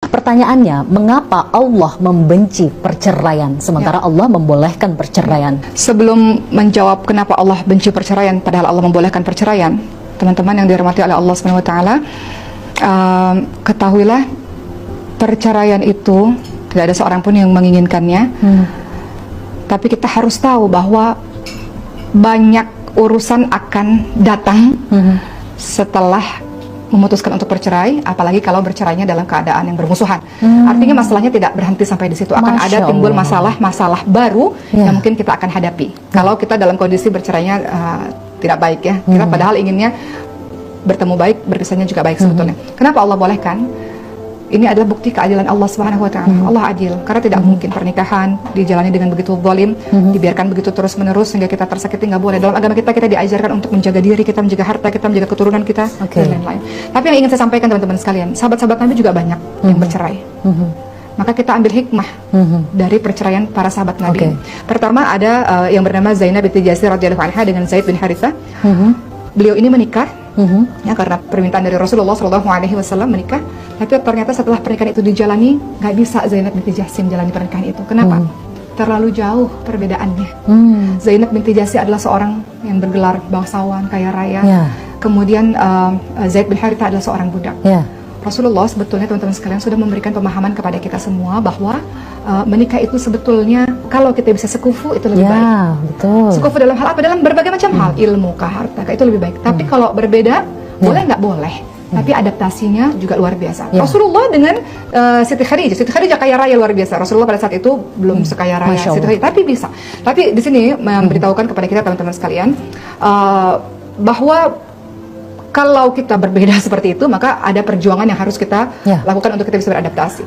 Pertanyaannya, mengapa Allah membenci perceraian sementara Allah membolehkan perceraian? Sebelum menjawab kenapa Allah benci perceraian padahal Allah membolehkan perceraian, teman-teman yang dirahmati oleh Allah Subhanahu wa taala, ketahuilah perceraian itu tidak ada seorang pun yang menginginkannya. Tapi kita harus tahu bahwa banyak urusan akan datang setelah memutuskan untuk bercerai, apalagi kalau bercerainya dalam keadaan yang bermusuhan. Artinya masalahnya tidak berhenti sampai di situ, akan ada timbul masalah-masalah baru yang mungkin kita akan hadapi. Kalau kita dalam kondisi bercerainya tidak baik ya, kita padahal inginnya bertemu baik, berpisahnya juga baik sebetulnya. Kenapa Allah bolehkan? Ini adalah bukti keadilan Allah Subhanahu wa taala. Allah adil, karena tidak mungkin pernikahan dijalani dengan begitu zalim, dibiarkan begitu terus-menerus sehingga kita tersakiti. Nggak boleh. Dalam agama kita diajarkan untuk menjaga diri kita, menjaga harta kita, menjaga keturunan kita, dan lain-lain. Tapi yang ingin saya sampaikan teman-teman sekalian, sahabat-sahabat Nabi juga banyak yang bercerai. Maka kita ambil hikmah dari perceraian para sahabat Nabi. Pertama ada yang bernama Zainab binti Jahsy radhiyallahu anha dengan Zaid bin Harithah. Beliau ini menikah ya karena permintaan dari Rasulullah SAW menikah, tapi ternyata setelah pernikahan itu dijalani nggak bisa Zainab binti Jahsy menjalani pernikahan itu. Kenapa? Terlalu jauh perbedaannya. Zainab binti Jahsy adalah seorang yang bergelar bangsawan, kaya raya. Kemudian Zaid bin Harithah adalah seorang budak. Rasulullah sebetulnya teman-teman sekalian sudah memberikan pemahaman kepada kita semua bahwa menikah itu sebetulnya kalau kita bisa sekufu itu lebih baik. Betul. Sekufu dalam hal apa? Dalam berbagai macam hal, ilmu, harta, itu lebih baik. Tapi kalau berbeda, boleh nggak boleh. Tapi adaptasinya juga luar biasa. Rasulullah dengan Siti Khadijah kaya raya luar biasa. Rasulullah pada saat itu belum sekaya raya Siti Khadijah, tapi bisa. Tapi di sini memberitahukan kepada kita teman-teman sekalian bahwa kalau kita berbeda seperti itu, maka ada perjuangan yang harus kita lakukan untuk kita bisa beradaptasi.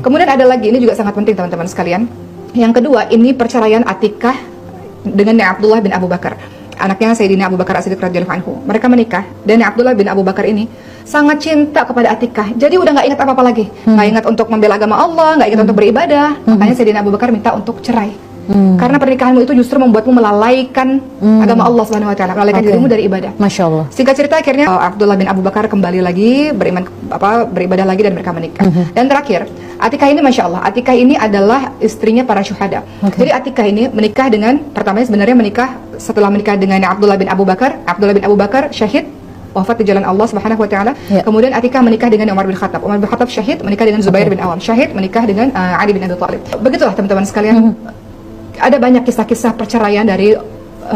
Kemudian ada lagi, ini juga sangat penting teman-teman sekalian. Yang kedua, ini perceraian Atikah dengan Abdullah bin Abu Bakar, anaknya Sayyidina Abu Bakar As-Siddiq radhiyallahu anhu. Mereka menikah dan Abdullah bin Abu Bakar ini sangat cinta kepada Atikah. Jadi udah nggak ingat apa-apa lagi, nggak ingat untuk membela agama Allah, nggak ingat untuk beribadah. Makanya Sayyidina Abu Bakar minta untuk cerai. Karena pernikahanmu itu justru membuatmu melalaikan agama Allah Subhanahu wa taala, melalaikan dirimu dari ibadah. Masya Allah. Singkat cerita akhirnya Abdullah bin Abu Bakar kembali lagi beribadah lagi dan mereka menikah. Dan terakhir, Atikah ini Masya Allah, Atikah ini adalah istrinya para syuhada. Jadi Atikah ini menikah dengan, pertamanya sebenarnya menikah setelah menikah dengan Abdullah bin Abu Bakar. Abdullah bin Abu Bakar syahid, wafat di jalan Allah Subhanahu wa taala. Kemudian Atikah menikah dengan Umar bin Khattab. Umar bin Khattab syahid, menikah dengan Zubair bin Awam. Syahid, menikah dengan Ali bin Abi Thalib. Begitulah teman-teman sekalian. Ada banyak kisah-kisah perceraian dari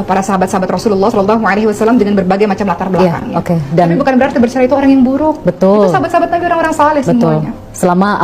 para sahabat-sahabat Rasulullah SAW dengan berbagai macam latar belakangnya. Dan tapi bukan berarti bercerai itu orang yang buruk. Betul. Itu sahabat-sahabat Nabi orang-orang saleh semuanya. Selama